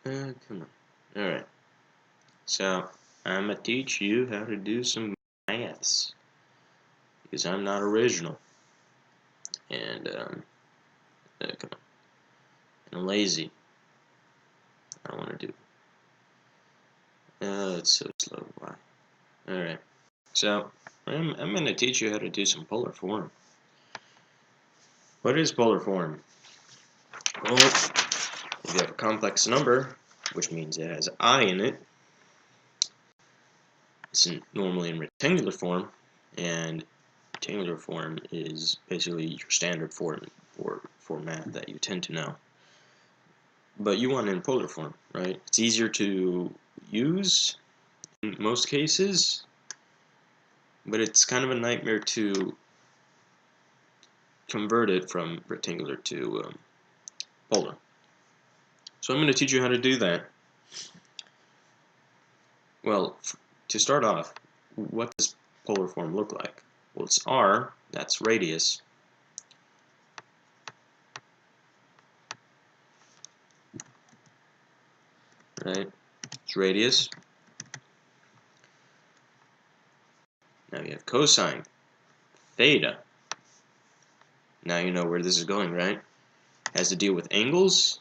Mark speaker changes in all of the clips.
Speaker 1: Come on. Alright. So, I'm gonna teach you how to do some maths. Because I'm not original. And, come on. And I'm lazy. I don't want to do. It's so slow. Why? Alright. So, I'm gonna teach you how to do some polar form. What is polar form? Well, if you have a complex number, which means it has I in it, it's normally in rectangular form, and rectangular form is basically your standard form or format that you tend to know. But you want it in polar form, right? It's easier to use in most cases, but it's kind of a nightmare to convert it from rectangular to polar. So I'm going to teach you how to do that. Well, to start off, what does polar form look like? Well, it's r, that's radius, right? It's radius. Now you have cosine, theta. Now you know where this is going, right? It has to deal with angles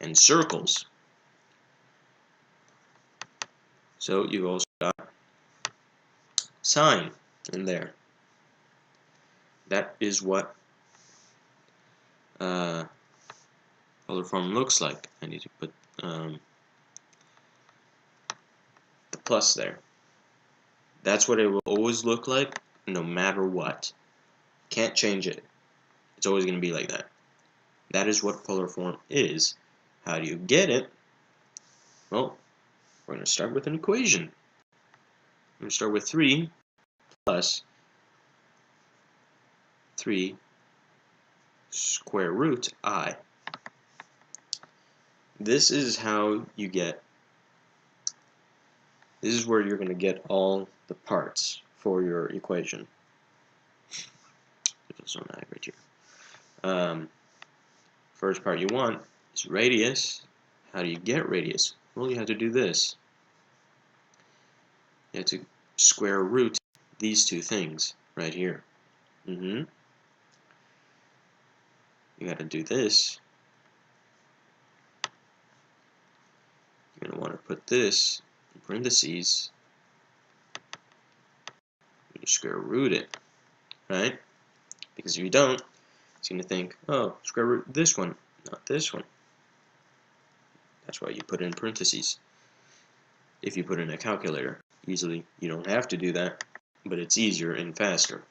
Speaker 1: and circles. So you've also got sine in there. That is what polar form looks like. I need to put the plus there. That's what it will always look like, no matter what. Can't change it. It's always going to be like that. That is what polar form is. How do you get it? Well, we're going to start with an equation. I'm going to start with 3 plus 3 square root I. This is how you get, this is where you're going to get all the parts for your equation. There's no I right here. First part you want is radius. How do you get radius? Well, you have to do this. You have to square root these two things right here. You got to do this. You're going to want to put this in parentheses. You square root it, right? Because if you don't, it's going to think, oh, square root this one, not this one. That's why you put it in parentheses. If you put it in a calculator, easily, you don't have to do that, but it's easier and faster.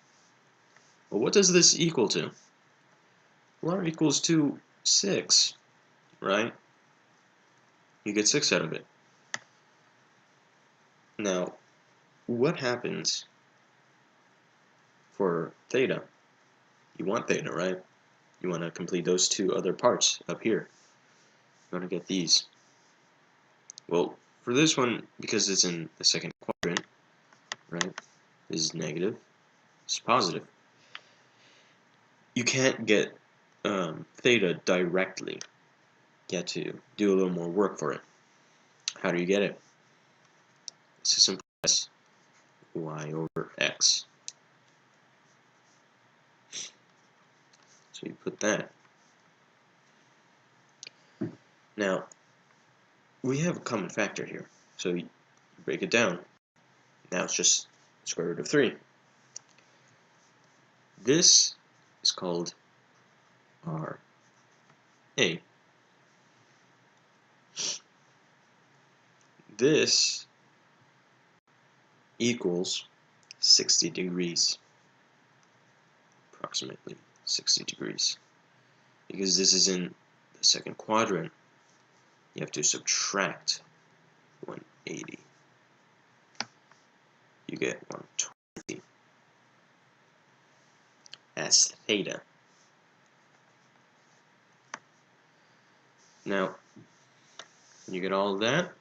Speaker 1: Well, what does this equal to? Well, r equals to 6, right? You get 6 out of it. Now, what happens for theta? You want theta, right? You want to complete those two other parts up here. You want to get these. Well, for this one, because it's in the second quadrant, right? This is negative. It's positive. You can't get theta directly. You have to do a little more work for it. How do you get it? It's as simple as y over x. So you put that. Now, we have a common factor here. So you break it down. Now it's just square root of 3. This is called RA. This equals 60 degrees. Approximately 60 degrees. Because this is in the second quadrant, you have to subtract 180. You get 120. That's theta. Now, when you get all of that,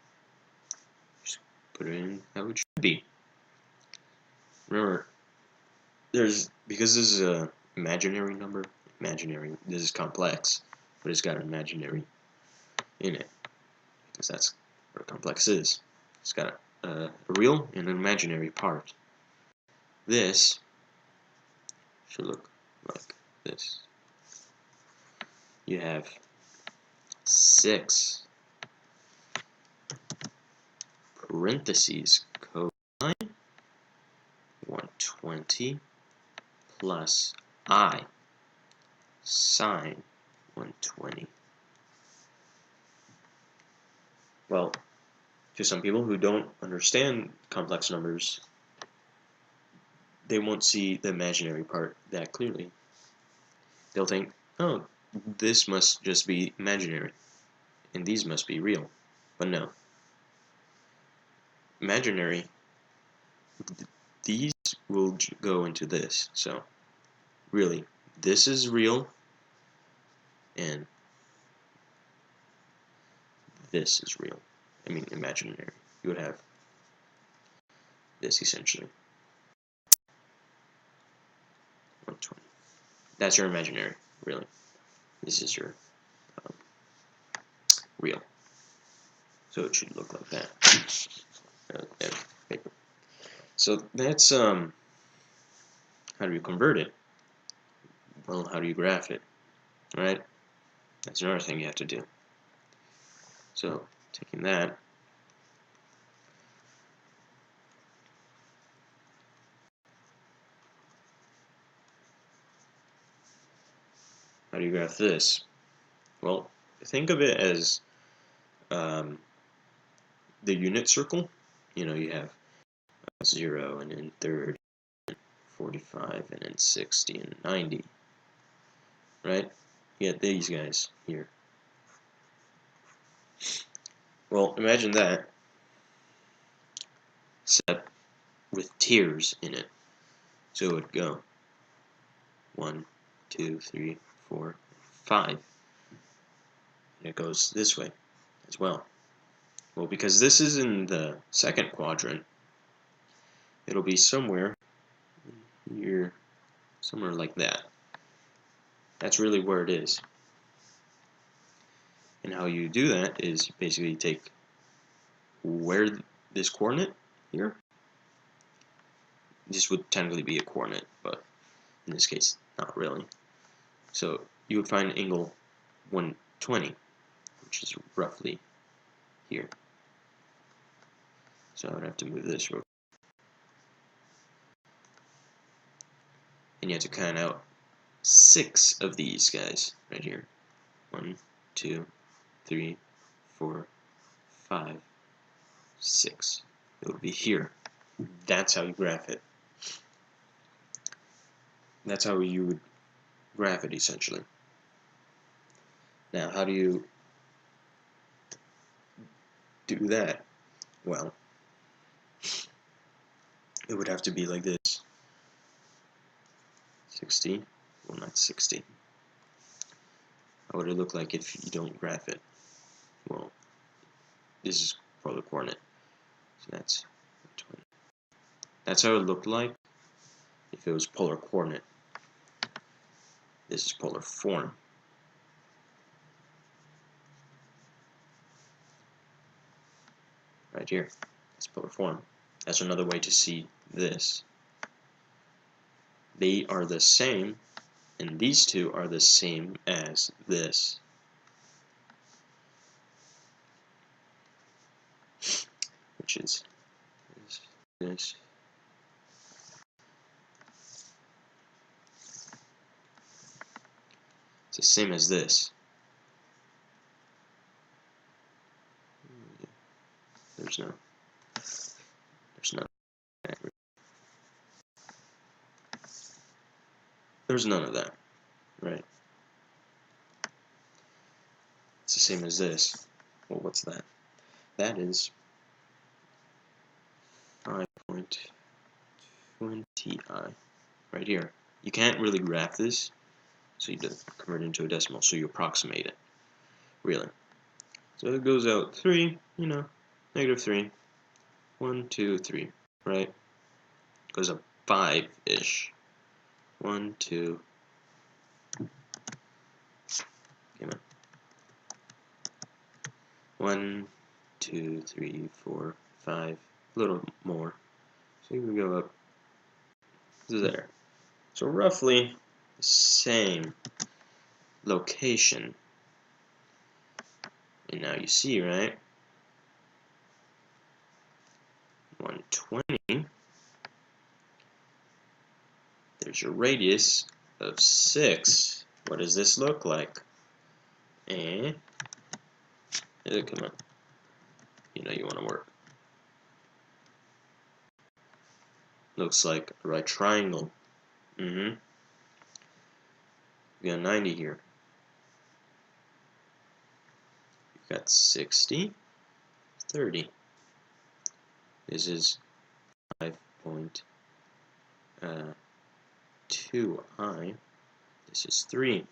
Speaker 1: just put it in how it should be. Remember, because this is an imaginary number, this is complex, but it's got an imaginary in it. because that's what a complex is. It's got a real and an imaginary part. This should look like this. You have 6 parentheses cosine 120 plus I sine 120. Well, to some people who don't understand complex numbers, they won't see the imaginary part that clearly. They'll think, oh, this must just be imaginary, and these must be real. But no. Imaginary, these will go into this. So, really, this is real, and this is real. I mean, imaginary. You would have this essentially. 120. That's your imaginary, really. This is your real. So it should look like that. Paper. So that's how do you convert it? Well, how do you graph it? Right? That's another thing you have to do. So taking that, how do you graph this? Well, think of it as the unit circle. You know, you have 0 and then 30, 45, and then 60 and 90. Right? You get these guys here. Well, imagine that set with tiers in it. So it would go 1, 2, 3, 4, 5. And it goes this way as well. Well, because this is in the second quadrant, it'll be somewhere here, somewhere like that. That's really where it is. And how you do that is basically take where this coordinate here, this would technically be a coordinate, but in this case, not really. So you would find angle 120, which is roughly here. So I would have to move this real quick. And you have to count out 6 of these guys right here. 1, 2, 3, 4, 5, 6. It would be here. That's how you graph it. That's how you would graph it essentially. Now, how do you do that? Well, it would have to be like this. 60. Well, not 60. How would it look like if you don't graph it? Well, this is polar coordinate. So that's 20. That's how it looked like if it was polar coordinate. This is polar form. Right here. That's polar form. That's another way to see this. They are the same, and these two are the same as this. Which is this. It's the same as this. There's none. There's none of that, right? It's the same as this. Well, what's that? That is 5.20i right here. You can't really graph this, so you convert it into a decimal, so you approximate it, really. So it goes out 3, you know, -3, 1, 2, 3, right? It goes up 5-ish. 1, 2, come on. 1, 2, 3, 4, 5, a little more. So you can go up to there. So roughly the same location. And now you see, right? 120. There's your radius of 6. What does this look like? And come on. You know you want to work. Looks like a right triangle. We got 90 here. We've got 60, 30. This is 5.2i. This is 3.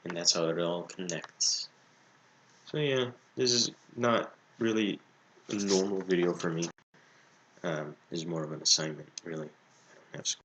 Speaker 1: And that's how it all connects. So yeah, this is not really a normal video for me. This is more of an assignment, really. I don't have school.